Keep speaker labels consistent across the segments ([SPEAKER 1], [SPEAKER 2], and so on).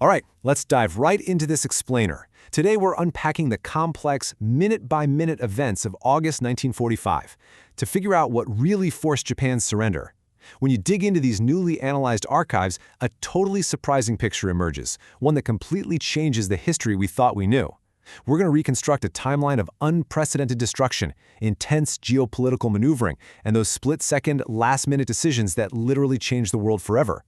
[SPEAKER 1] All right, let's dive right into this explainer. Today we're unpacking the complex, minute-by-minute events of August 1945 to figure out what really forced Japan's surrender. When you dig into these newly analyzed archives, a totally surprising picture emerges, one that completely changes the history we thought we knew. We're going to reconstruct a timeline of unprecedented destruction, intense geopolitical maneuvering, and those split-second, last-minute decisions that literally changed the world forever.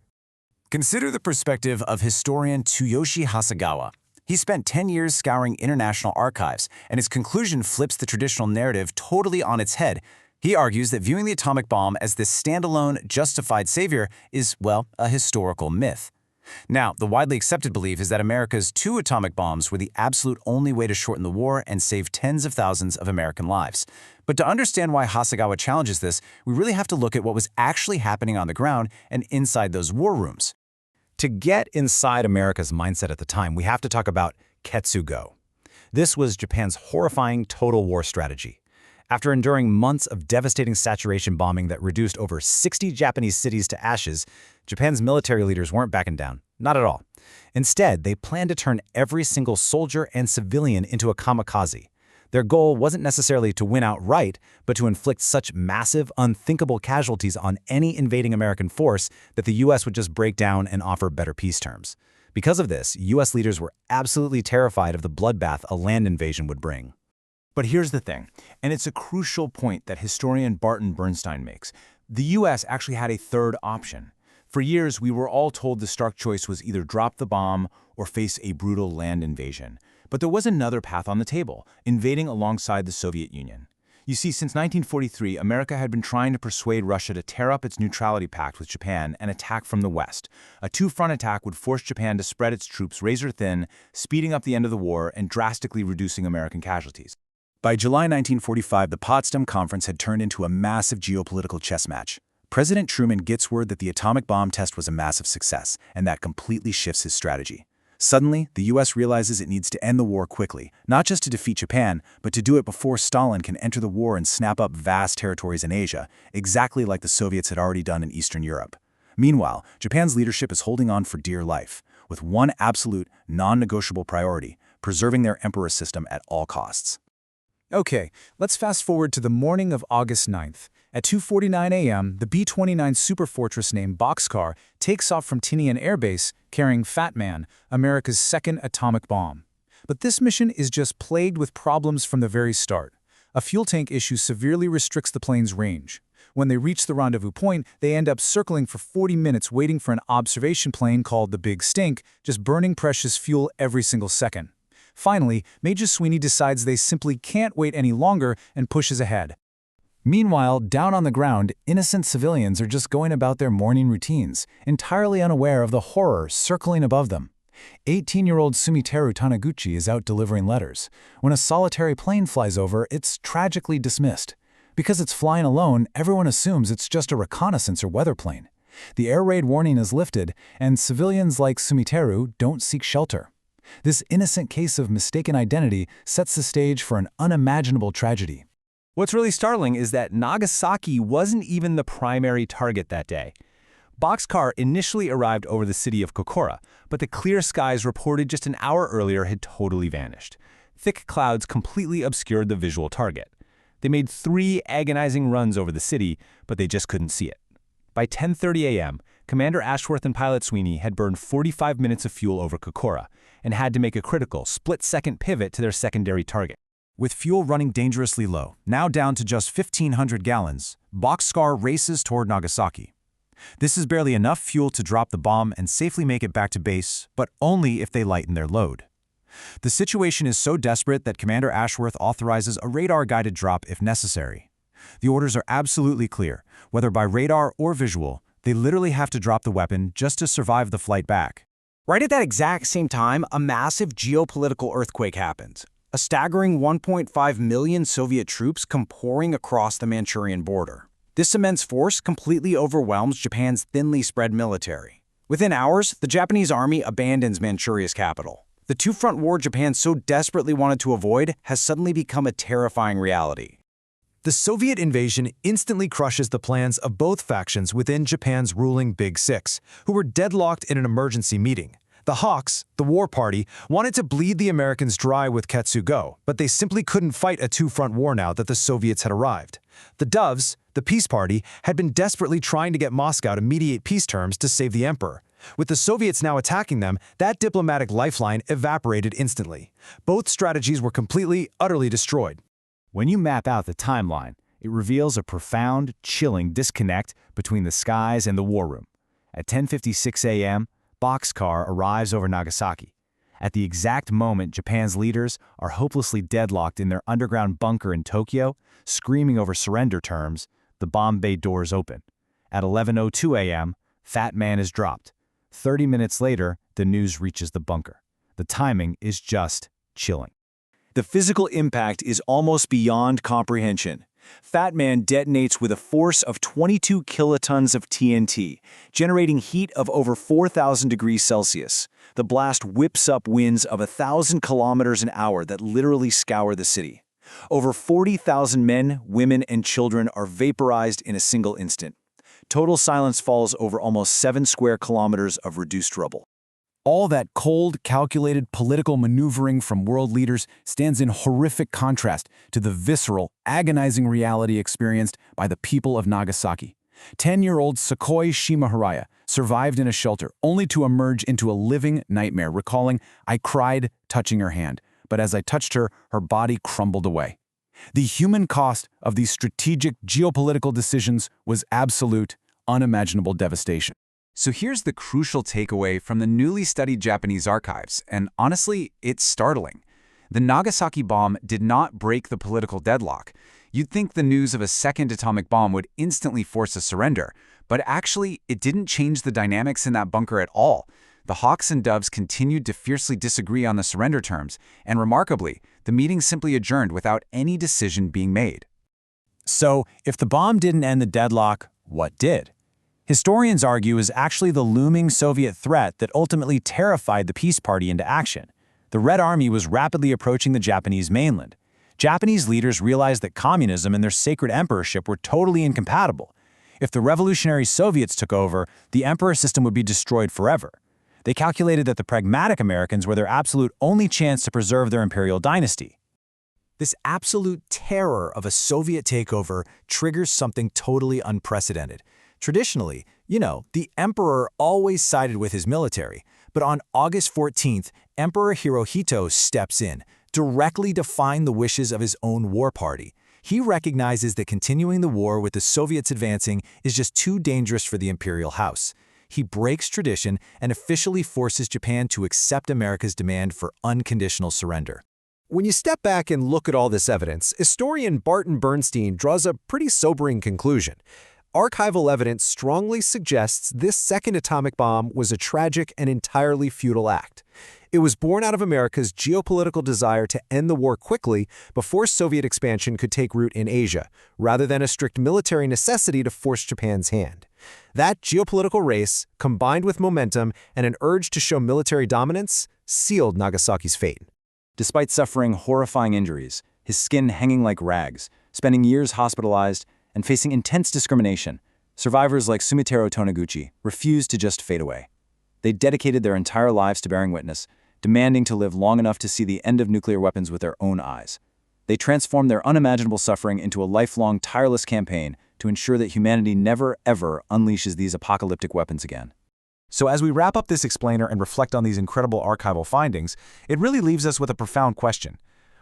[SPEAKER 2] Consider the perspective of historian Tsuyoshi Hasegawa. He spent 10 years scouring international archives, and his conclusion flips the traditional narrative totally on its head. He argues that viewing the atomic bomb as this standalone, justified savior is, well, a historical myth. Now, the widely accepted belief is that America's 2 atomic bombs were the absolute only way to shorten the war and save tens of thousands of American lives. But to understand why Hasegawa challenges this, we really have to look at what was actually happening on the ground and inside those war rooms.
[SPEAKER 3] To get inside America's mindset at the time, we have to talk about Ketsugo. This was Japan's horrifying total war strategy. After enduring months of devastating saturation bombing that reduced over 60 Japanese cities to ashes, Japan's military leaders weren't backing down. Not at all. Instead, they planned to turn every single soldier and civilian into a kamikaze. Their goal wasn't necessarily to win outright, but to inflict such massive, unthinkable casualties on any invading American force that the U.S. would just break down and offer better peace terms. Because of this, U.S. leaders were absolutely terrified of the bloodbath a land invasion would bring.
[SPEAKER 4] But here's the thing, and it's a crucial point that historian Barton Bernstein makes. The U.S. actually had a third option. For years, we were all told the stark choice was either drop the bomb or face a brutal land invasion. But there was another path on the table, invading alongside the Soviet Union. You see, since 1943, America had been trying to persuade Russia to tear up its neutrality pact with Japan and attack from the West. A two-front attack would force Japan to spread its troops razor-thin, speeding up the end of the war and drastically reducing American casualties. By July 1945, the Potsdam Conference had turned into a massive geopolitical chess match. President Truman gets word that the atomic bomb test was a massive success, and that completely shifts his strategy. Suddenly, the U.S. realizes it needs to end the war quickly, not just to defeat Japan, but to do it before Stalin can enter the war and snap up vast territories in Asia, exactly like the Soviets had already done in Eastern Europe. Meanwhile, Japan's leadership is holding on for dear life, with one absolute, non-negotiable priority: preserving their emperor system at all costs.
[SPEAKER 5] Okay, let's fast forward to the morning of August 9th. At 2:49 a.m., the B-29 superfortress named Boxcar takes off from Tinian Air Base, carrying Fat Man, America's second atomic bomb. But this mission is just plagued with problems from the very start. A fuel tank issue severely restricts the plane's range. When they reach the rendezvous point, they end up circling for 40 minutes waiting for an observation plane called the Big Stink, just burning precious fuel every single second. Finally, Major Sweeney decides they simply can't wait any longer and pushes ahead. Meanwhile, down on the ground, innocent civilians are just going about their morning routines, entirely unaware of the horror circling above them. 18-year-old Sumiteru Taniguchi is out delivering letters. When a solitary plane flies over, it's tragically dismissed. Because it's flying alone, everyone assumes it's just a reconnaissance or weather plane. The air raid warning is lifted, and civilians like Sumiteru don't seek shelter. This innocent case of mistaken identity sets the stage for an unimaginable tragedy.
[SPEAKER 1] What's really startling is that Nagasaki wasn't even the primary target that day. Boxcar initially arrived over the city of Kokura, but the clear skies reported just an hour earlier had totally vanished. Thick clouds completely obscured the visual target. They made 3 agonizing runs over the city, but they just couldn't see it. By 10:30 a.m., Commander Ashworth and Pilot Sweeney had burned 45 minutes of fuel over Kokura and had to make a critical, split-second pivot to their secondary target.
[SPEAKER 2] With fuel running dangerously low, now down to just 1,500 gallons, Boxcar races toward Nagasaki. This is barely enough fuel to drop the bomb and safely make it back to base, but only if they lighten their load. The situation is so desperate that Commander Ashworth authorizes a radar-guided drop if necessary. The orders are absolutely clear. Whether by radar or visual, they literally have to drop the weapon just to survive the flight back.
[SPEAKER 6] Right at that exact same time, a massive geopolitical earthquake happens. A staggering 1.5 million Soviet troops come pouring across the Manchurian border. This immense force completely overwhelms Japan's thinly spread military. Within hours, the Japanese army abandons Manchuria's capital. The two-front war Japan so desperately wanted to avoid has suddenly become a terrifying reality.
[SPEAKER 5] The Soviet invasion instantly crushes the plans of both factions within Japan's ruling Big Six, who were deadlocked in an emergency meeting. The Hawks, the war party, wanted to bleed the Americans dry with Ketsugo, but they simply couldn't fight a two-front war now that the Soviets had arrived. The Doves, the peace party, had been desperately trying to get Moscow to mediate peace terms to save the emperor. With the Soviets now attacking them, that diplomatic lifeline evaporated instantly. Both strategies were completely, utterly destroyed.
[SPEAKER 1] When you map out the timeline, it reveals a profound, chilling disconnect between the skies and the war room. At 10:56 a.m., Boxcar arrives over Nagasaki. At the exact moment Japan's leaders are hopelessly deadlocked in their underground bunker in Tokyo, screaming over surrender terms, the bomb bay doors open. At 11:02 a.m., Fat Man is dropped. 30 minutes later, the news reaches the bunker. The timing is just chilling.
[SPEAKER 6] The physical impact is almost beyond comprehension. Fat Man detonates with a force of 22 kilotons of TNT, generating heat of over 4,000 degrees Celsius. The blast whips up winds of 1,000 kilometers an hour that literally scour the city. Over 40,000 men, women, and children are vaporized in a single instant. Total silence falls over almost 7 square kilometers of reduced rubble.
[SPEAKER 5] All that cold, calculated political maneuvering from world leaders stands in horrific contrast to the visceral, agonizing reality experienced by the people of Nagasaki. 10-year-old Sakoi Shimahiraya survived in a shelter, only to emerge into a living nightmare, recalling, "I cried, touching her hand, but as I touched her, her body crumbled away." The human cost of these strategic geopolitical decisions was absolute, unimaginable devastation.
[SPEAKER 4] So here's the crucial takeaway from the newly studied Japanese archives, and honestly, it's startling. The Nagasaki bomb did not break the political deadlock. You'd think the news of a second atomic bomb would instantly force a surrender, but actually, it didn't change the dynamics in that bunker at all. The Hawks and Doves continued to fiercely disagree on the surrender terms, and remarkably, the meeting simply adjourned without any decision being made.
[SPEAKER 3] So, if the bomb didn't end the deadlock, what did? Historians argue is actually the looming Soviet threat that ultimately terrified the peace party into action. The Red Army was rapidly approaching the Japanese mainland. Japanese leaders realized that communism and their sacred emperorship were totally incompatible. If the revolutionary Soviets took over, the emperor system would be destroyed forever. They calculated that the pragmatic Americans were their absolute only chance to preserve their imperial dynasty. This absolute terror of a Soviet takeover triggers something totally unprecedented. Traditionally, the emperor always sided with his military, but on August 14th, Emperor Hirohito steps in, directly defying the wishes of his own war party. He recognizes that continuing the war with the Soviets advancing is just too dangerous for the imperial house. He breaks tradition and officially forces Japan to accept America's demand for unconditional surrender.
[SPEAKER 7] When you step back and look at all this evidence, historian Barton Bernstein draws a pretty sobering conclusion. Archival evidence strongly suggests this second atomic bomb was a tragic and entirely futile act. It was born out of America's geopolitical desire to end the war quickly before Soviet expansion could take root in Asia, rather than a strict military necessity to force Japan's hand. That geopolitical race, combined with momentum and an urge to show military dominance, sealed Nagasaki's fate.
[SPEAKER 6] Despite suffering horrifying injuries, his skin hanging like rags, spending years hospitalized, and facing intense discrimination, survivors like Sumitaro Toneguchi refused to just fade away. They dedicated their entire lives to bearing witness, demanding to live long enough to see the end of nuclear weapons with their own eyes. They transformed their unimaginable suffering into a lifelong, tireless campaign to ensure that humanity never, ever unleashes these apocalyptic weapons again.
[SPEAKER 1] So as we wrap up this explainer and reflect on these incredible archival findings, it really leaves us with a profound question.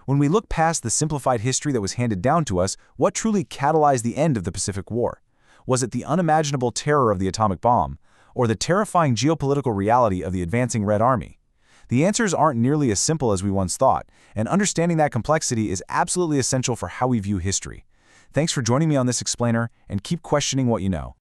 [SPEAKER 1] When we look past the simplified history that was handed down to us, what truly catalyzed the end of the Pacific War? Was it the unimaginable terror of the atomic bomb, or the terrifying geopolitical reality of the advancing Red Army? The answers aren't nearly as simple as we once thought, and understanding that complexity is absolutely essential for how we view history. Thanks for joining me on this explainer, and keep questioning what you know.